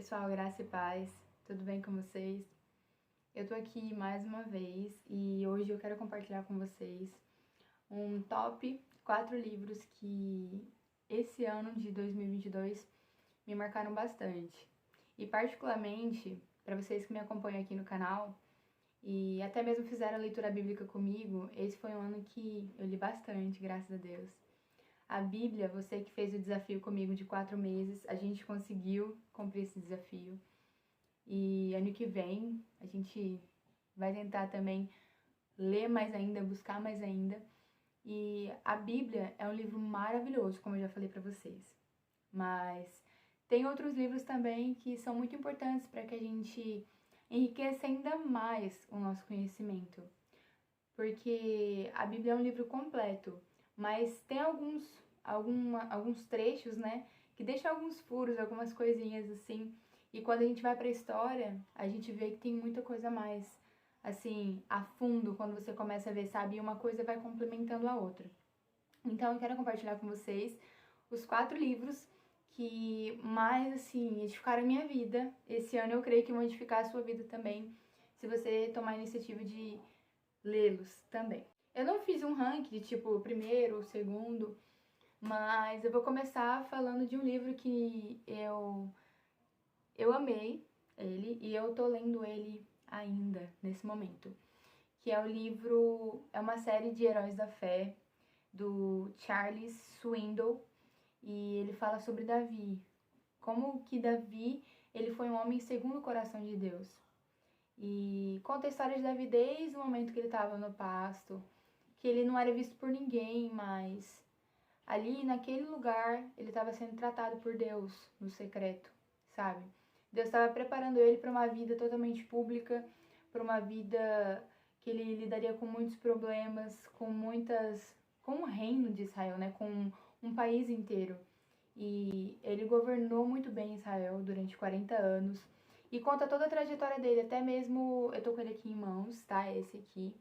pessoal, graça e paz, tudo bem com vocês? Eu tô aqui mais uma vez e hoje eu quero compartilhar com vocês um top 4 livros que esse ano de 2022 me marcaram bastante. E particularmente, para vocês que me acompanham aqui no canal e até mesmo fizeram a leitura bíblica comigo, esse foi um ano que eu li bastante, graças a Deus. A Bíblia, você que fez o desafio comigo de 4 meses, a gente conseguiu cumprir esse desafio. E ano que vem a gente vai tentar também ler mais ainda, buscar mais ainda. E a Bíblia é um livro maravilhoso, como eu já falei para vocês. Mas tem outros livros também que são muito importantes para que a gente enriqueça ainda mais o nosso conhecimento. Porque a Bíblia é um livro completo, mas tem alguns trechos, né, que deixam alguns furos, algumas coisinhas assim. E quando a gente vai para a história, a gente vê que tem muita coisa a mais, assim, a fundo, quando você começa a ver, sabe? E uma coisa vai complementando a outra. Então eu quero compartilhar com vocês os 4 livros que mais, assim, edificaram a minha vida. Esse ano eu creio que vão edificar a sua vida também, se você tomar a iniciativa de lê-los também. Eu não fiz um ranking de tipo primeiro ou segundo, mas eu vou começar falando de um livro que eu amei ele e eu tô lendo ele ainda nesse momento, que é o livro, é uma série de heróis da fé do Charles Swindoll e ele fala sobre Davi, como que Davi, ele foi um homem segundo o coração de Deus. E conta a história de Davi desde o momento que ele estava no pasto, que ele não era visto por ninguém, mas ali naquele lugar ele estava sendo tratado por Deus no secreto, sabe? Deus estava preparando ele para uma vida totalmente pública, para uma vida que ele lidaria com muitos problemas, com o reino de Israel, né? Com um país inteiro. E ele governou muito bem Israel durante 40 anos. E conta toda a trajetória dele, até mesmo, eu tô com ele aqui em mãos, tá? Esse aqui.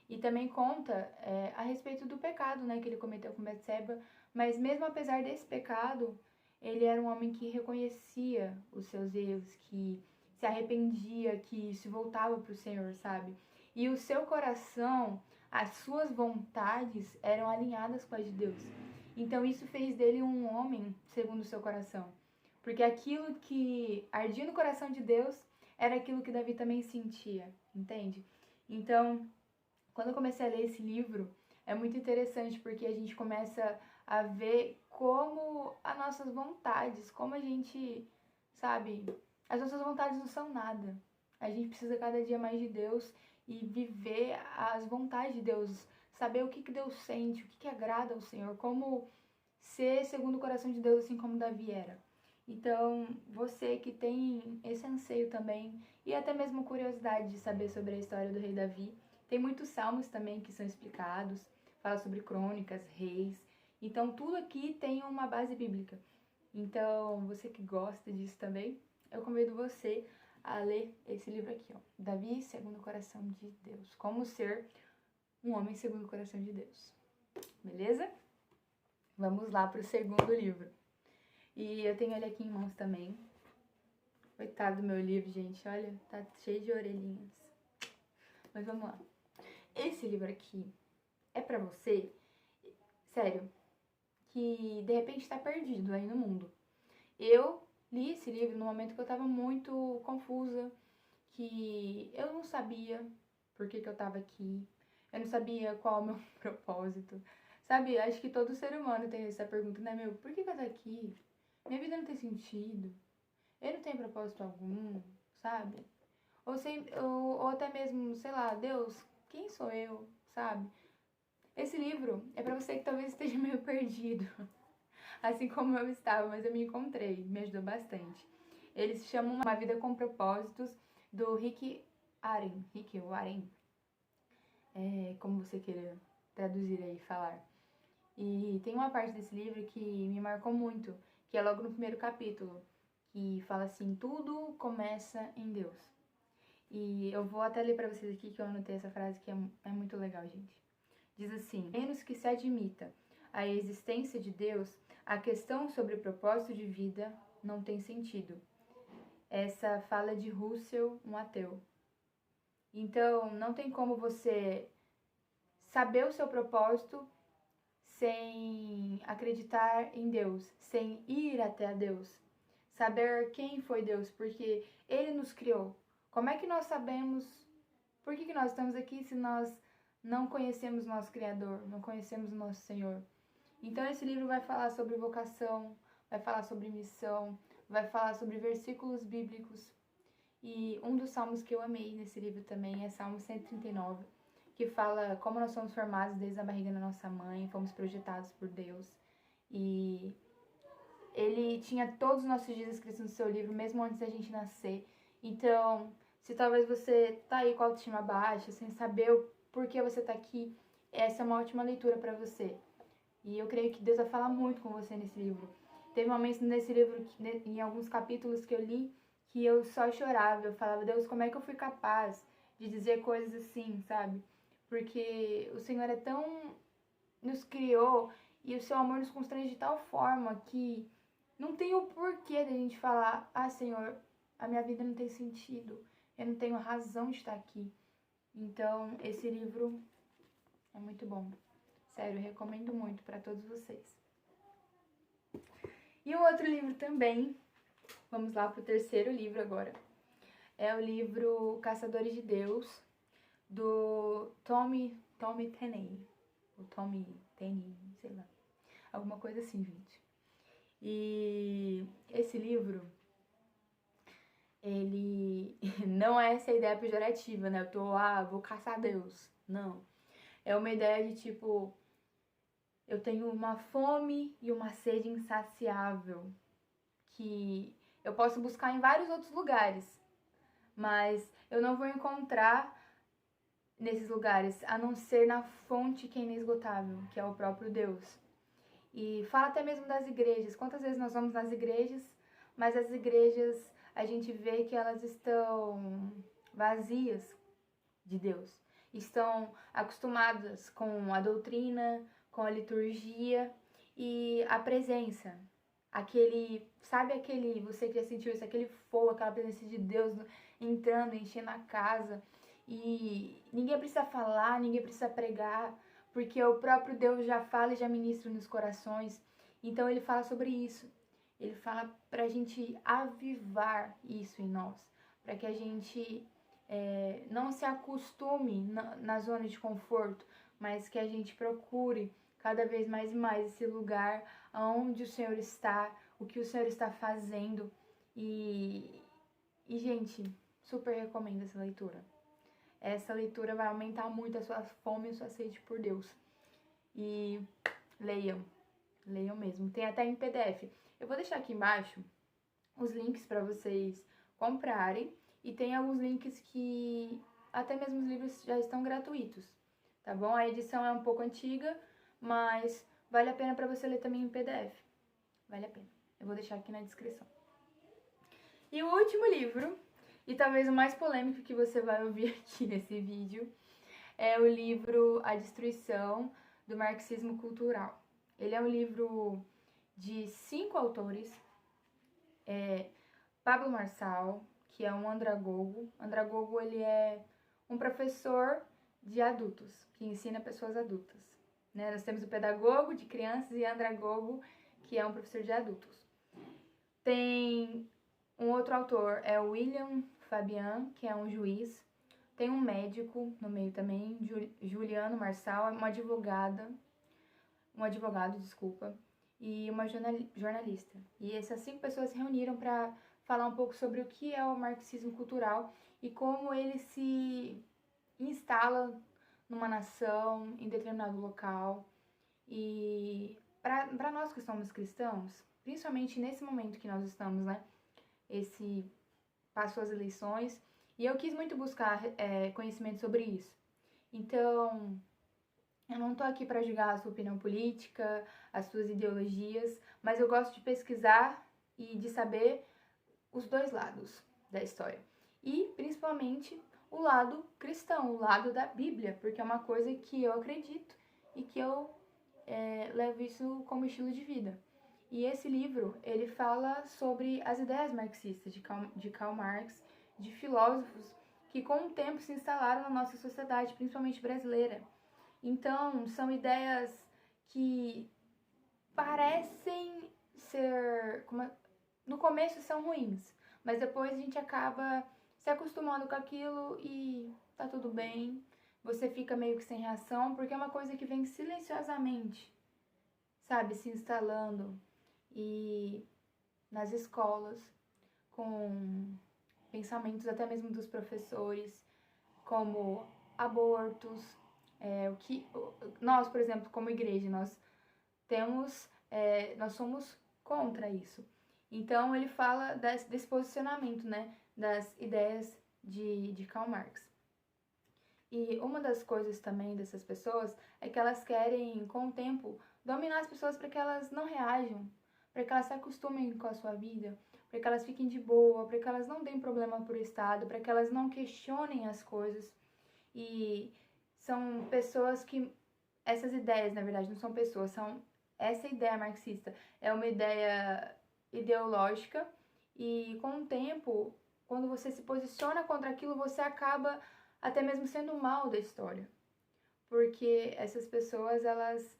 E também conta a respeito do pecado, né, que ele cometeu com Betseba. Mas mesmo apesar desse pecado, ele era um homem que reconhecia os seus erros, que se arrependia, que se voltava para o Senhor, sabe? E o seu coração, as suas vontades eram alinhadas com as de Deus. Então isso fez dele um homem segundo o seu coração. Porque aquilo que ardia no coração de Deus era aquilo que Davi também sentia, entende? Então, quando eu comecei a ler esse livro, é muito interessante porque a gente começa a ver como as nossas vontades, como a gente, sabe, as nossas vontades não são nada. A gente precisa cada dia mais de Deus e viver as vontades de Deus, saber o que Deus sente, o que agrada ao Senhor, como ser segundo o coração de Deus, assim como Davi era. Então, você que tem esse anseio também, e até mesmo curiosidade de saber sobre a história do rei Davi, tem muitos salmos também que são explicados, fala sobre crônicas, reis, então tudo aqui tem uma base bíblica. Então, você que gosta disso também, eu convido você a ler esse livro aqui, ó, Davi segundo o coração de Deus, como ser um homem segundo o coração de Deus. Beleza? Vamos lá para o segundo livro. E eu tenho ele aqui em mãos também. Coitado do meu livro, gente. Olha, tá cheio de orelhinhas. Mas vamos lá. Esse livro aqui é pra você, sério, que de repente tá perdido aí no mundo. Eu li esse livro no momento que eu tava muito confusa, que eu não sabia por que eu tava aqui. Eu não sabia qual é o meu propósito. Sabe, acho que todo ser humano tem essa pergunta, né, meu? Por que eu tô aqui? Minha vida não tem sentido. Eu não tenho propósito algum, sabe? Ou até mesmo, sei lá, Deus, quem sou eu, sabe? Esse livro é pra você que talvez esteja meio perdido, assim como eu estava, mas eu me encontrei, me ajudou bastante. Ele se chama Uma Vida com Propósitos, do Rick Warren, como você queira traduzir aí, falar. E tem uma parte desse livro que me marcou muito, que é logo no primeiro capítulo, que fala assim, tudo começa em Deus. E eu vou até ler pra vocês aqui que eu anotei essa frase que é muito legal, gente. Diz assim, menos que se admita a existência de Deus, a questão sobre o propósito de vida não tem sentido. essa fala de Russell, um ateu. Então, não tem como você saber o seu propósito sem acreditar em Deus, sem ir até a Deus, saber quem foi Deus, porque Ele nos criou. Como é que nós sabemos por que nós estamos aqui se nós não conhecemos nosso Criador, não conhecemos o nosso Senhor? Então esse livro vai falar sobre vocação, vai falar sobre missão, vai falar sobre versículos bíblicos. E um dos salmos que eu amei nesse livro também é Salmo 139, que fala como nós somos formados desde a barriga da nossa mãe, fomos projetados por Deus. E ele tinha todos os nossos dias escritos no seu livro, mesmo antes da gente nascer. Então, se talvez você tá aí com a autoestima baixa, sem saber o porquê você tá aqui, essa é uma ótima leitura para você. E eu creio que Deus vai falar muito com você nesse livro. Teve momentos nesse livro, em alguns capítulos que eu li, que eu só chorava. Eu falava, Deus, como é que eu fui capaz de dizer coisas assim, sabe? Porque o Senhor é tão... nos criou e o seu amor nos constrange de tal forma que não tem o porquê da gente falar, ah, Senhor, a minha vida não tem sentido, eu não tenho razão de estar aqui. Então, esse livro é muito bom. Sério, eu recomendo muito para todos vocês. E um outro livro também, vamos lá pro terceiro livro agora. É o livro Caçadores de Deus, do Tommy Tenney. O Tommy Tenney, sei lá. Alguma coisa assim, gente. E esse livro, ele não é essa ideia pejorativa, né? Vou caçar Deus. Não. É uma ideia de tipo, eu tenho uma fome e uma sede insaciável que eu posso buscar em vários outros lugares, mas eu não vou encontrar nesses lugares, a não ser na fonte que é inesgotável, que é o próprio Deus. E fala até mesmo das igrejas. Quantas vezes nós vamos nas igrejas, mas as igrejas, a gente vê que elas estão vazias de Deus. Estão acostumadas com a doutrina, com a liturgia e a presença. Você que já sentiu isso, aquele fogo, aquela presença de Deus entrando, enchendo a casa. E ninguém precisa falar, ninguém precisa pregar, porque o próprio Deus já fala e já ministra nos corações. Então ele fala sobre isso. Ele fala para a gente avivar isso em nós, para que a gente não se acostume na zona de conforto, mas que a gente procure cada vez mais e mais esse lugar onde o Senhor está, o que o Senhor está fazendo. E gente, super recomendo essa leitura. Essa leitura vai aumentar muito a sua fome e a sua sede por Deus. E leiam mesmo. Tem até em PDF. Eu vou deixar aqui embaixo os links para vocês comprarem. E tem alguns links que até mesmo os livros já estão gratuitos, tá bom? A edição é um pouco antiga, mas vale a pena para você ler também em PDF. Vale a pena. Eu vou deixar aqui na descrição. E o último livro, e talvez o mais polêmico que você vai ouvir aqui nesse vídeo, é o livro A Destruição do Marxismo Cultural. Ele é um livro de 5 autores. Pablo Marçal, que é um andragogo. Andragogo, ele é um professor de adultos, que ensina pessoas adultas. Né? Nós temos o pedagogo de crianças e andragogo, que é um professor de adultos. Tem um outro autor, é o William Fabian, que é um juiz. Tem um médico no meio também, Juliano Marçal, um advogado, e uma jornalista. E essas 5 pessoas se reuniram para falar um pouco sobre o que é o marxismo cultural e como ele se instala numa nação, em determinado local. E para nós que somos cristãos, principalmente nesse momento que nós estamos, né? Passou as eleições, e eu quis muito buscar conhecimento sobre isso. Então, eu não tô aqui para julgar a sua opinião política, as suas ideologias, mas eu gosto de pesquisar e de saber os 2 lados da história. E, principalmente, o lado cristão, o lado da Bíblia, porque é uma coisa que eu acredito e que eu levo isso como estilo de vida. E esse livro, ele fala sobre as ideias marxistas de Karl Marx, de filósofos que com o tempo se instalaram na nossa sociedade, principalmente brasileira. Então, são ideias que parecem ser... no começo são ruins, mas depois a gente acaba se acostumando com aquilo e tá tudo bem. Você fica meio que sem reação, porque é uma coisa que vem silenciosamente, sabe, se instalando. E nas escolas, com pensamentos até mesmo dos professores, como abortos, o que nós, por exemplo, como igreja, nós somos contra isso. Então ele fala desse posicionamento, né, das ideias de Karl Marx. E uma das coisas também dessas pessoas é que elas querem, com o tempo, dominar as pessoas para que elas não reajam, para que elas se acostumem com a sua vida, para que elas fiquem de boa, para que elas não deem problema para o Estado, para que elas não questionem as coisas. E são pessoas que... essas ideias, na verdade, não são pessoas, são... essa ideia marxista é uma ideia ideológica e, com o tempo, quando você se posiciona contra aquilo, você acaba até mesmo sendo o mal da história. Porque essas pessoas, elas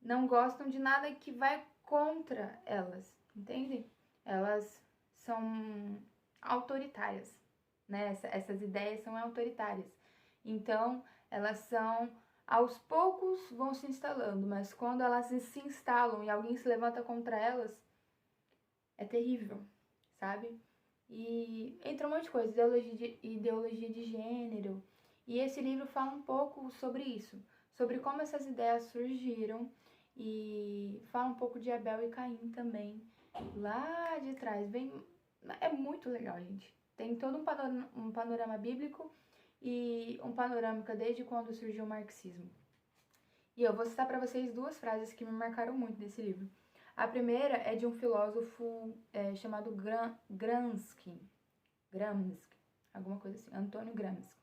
não gostam de nada que vai contra elas, entende? Elas são autoritárias, né? Essas ideias são autoritárias. Então, elas são... aos poucos vão se instalando, mas quando elas se instalam e alguém se levanta contra elas, é terrível, sabe? E entra um monte de coisa, ideologia de gênero. E esse livro fala um pouco sobre isso, sobre como essas ideias surgiram, e fala um pouco de Abel e Caim também, lá de trás. É muito legal, gente. Tem todo um panorama bíblico e um panorâmica desde quando surgiu o marxismo. E eu vou citar para vocês duas frases que me marcaram muito nesse livro. A primeira é de um filósofo chamado Gramsci, alguma coisa assim, Antônio Gramsci.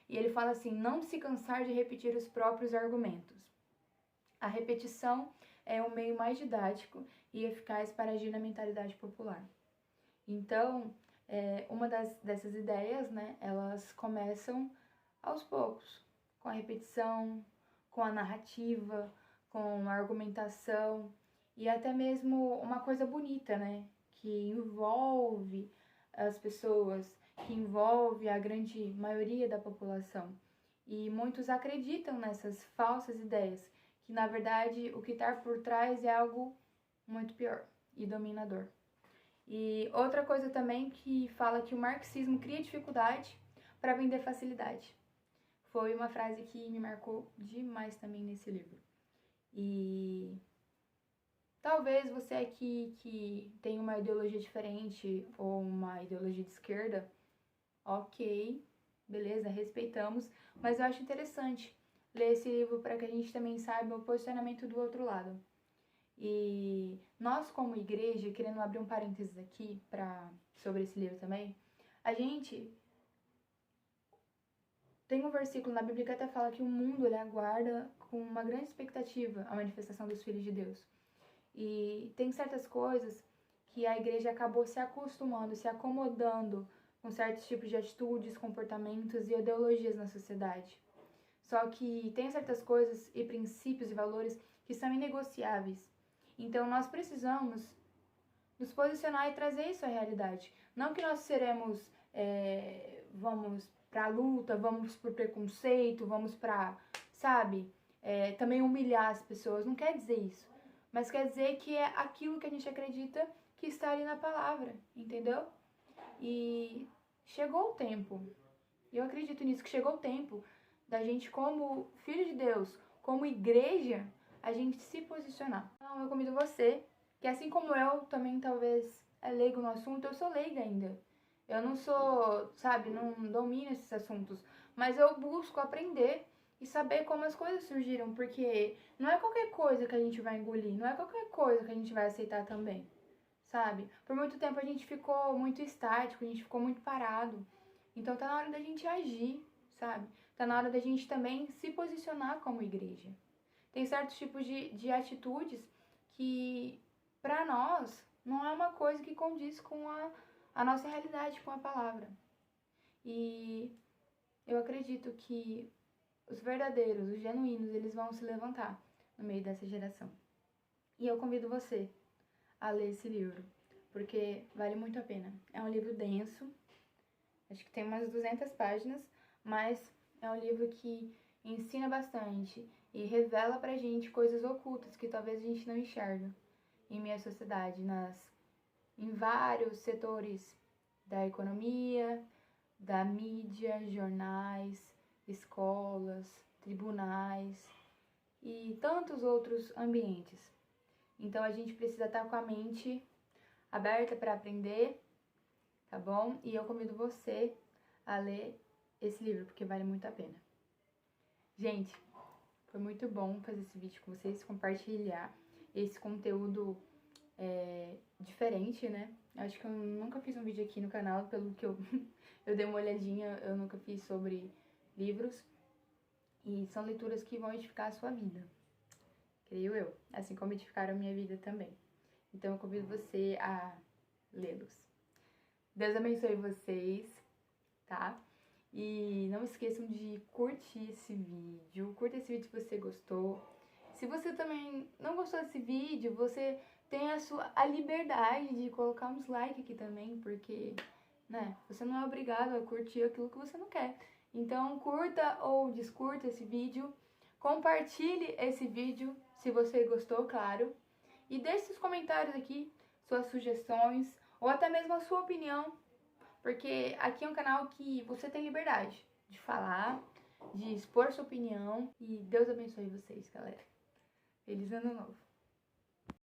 E ele fala assim: não se cansar de repetir os próprios argumentos. A repetição é o meio mais didático e eficaz para agir na mentalidade popular. Então, uma dessas ideias, né, elas começam aos poucos, com a repetição, com a narrativa, com a argumentação, e até mesmo uma coisa bonita, né, que envolve as pessoas, que envolve a grande maioria da população. E muitos acreditam nessas falsas ideias, que na verdade o que está por trás é algo muito pior e dominador. E outra coisa também que fala que o marxismo cria dificuldade para vender facilidade. Foi uma frase que me marcou demais também nesse livro. E talvez você aqui que tem uma ideologia diferente ou uma ideologia de esquerda, ok, beleza, respeitamos, mas eu acho interessante ler esse livro para que a gente também saiba o posicionamento do outro lado. E nós, como igreja, querendo abrir um parênteses aqui sobre esse livro também, a gente tem um versículo na Bíblia que até fala que o mundo ele aguarda com uma grande expectativa a manifestação dos filhos de Deus. E tem certas coisas que a igreja acabou se acostumando, se acomodando com certos tipos de atitudes, comportamentos e ideologias na sociedade. Só que tem certas coisas e princípios e valores que são inegociáveis. Então nós precisamos nos posicionar e trazer isso à realidade. Não que nós vamos pra luta, vamos pro preconceito, vamos pra, sabe, também humilhar as pessoas. Não quer dizer isso. Mas quer dizer que é aquilo que a gente acredita que está ali na palavra, entendeu? E chegou o tempo, eu acredito nisso, que chegou o tempo da gente, como filho de Deus, como igreja, a gente se posicionar. Então eu convido você, que assim como eu, também talvez é leigo no assunto, eu sou leiga ainda. Eu não sou, sabe, não domino esses assuntos, mas eu busco aprender e saber como as coisas surgiram, porque não é qualquer coisa que a gente vai engolir, não é qualquer coisa que a gente vai aceitar também, sabe? Por muito tempo a gente ficou muito estático, a gente ficou muito parado, então tá na hora da gente agir, sabe? Tá na hora da gente também se posicionar como igreja. Tem certos tipos de atitudes que para nós, não é uma coisa que condiz com a nossa realidade, com a palavra. E eu acredito que os verdadeiros, os genuínos, eles vão se levantar no meio dessa geração. E eu convido você a ler esse livro, porque vale muito a pena. É um livro denso, acho que tem umas 200 páginas, mas é um livro que ensina bastante e revela pra gente coisas ocultas que talvez a gente não enxerga em meio à sociedade, em vários setores da economia, da mídia, jornais, escolas, tribunais e tantos outros ambientes. Então a gente precisa estar com a mente aberta para aprender, tá bom? E eu convido você a ler esse livro, porque vale muito a pena. Gente, foi muito bom fazer esse vídeo com vocês, compartilhar esse conteúdo diferente, né? Acho que eu nunca fiz um vídeo aqui no canal, pelo que eu dei uma olhadinha, eu nunca fiz sobre livros. E são leituras que vão edificar a sua vida, creio eu, assim como edificaram a minha vida também. Então eu convido você a lê-los. Deus abençoe vocês, tá? E não esqueçam de curtir esse vídeo. Curta esse vídeo se você gostou. Se você também não gostou desse vídeo, você tem a liberdade de colocar uns likes aqui também, porque, né, você não é obrigado a curtir aquilo que você não quer. Então, curta ou descurta esse vídeo. Compartilhe esse vídeo se você gostou, claro. E deixe seus comentários aqui, suas sugestões, ou até mesmo a sua opinião, porque aqui é um canal que você tem liberdade de falar, de expor sua opinião. E Deus abençoe vocês, galera. Feliz Ano Novo!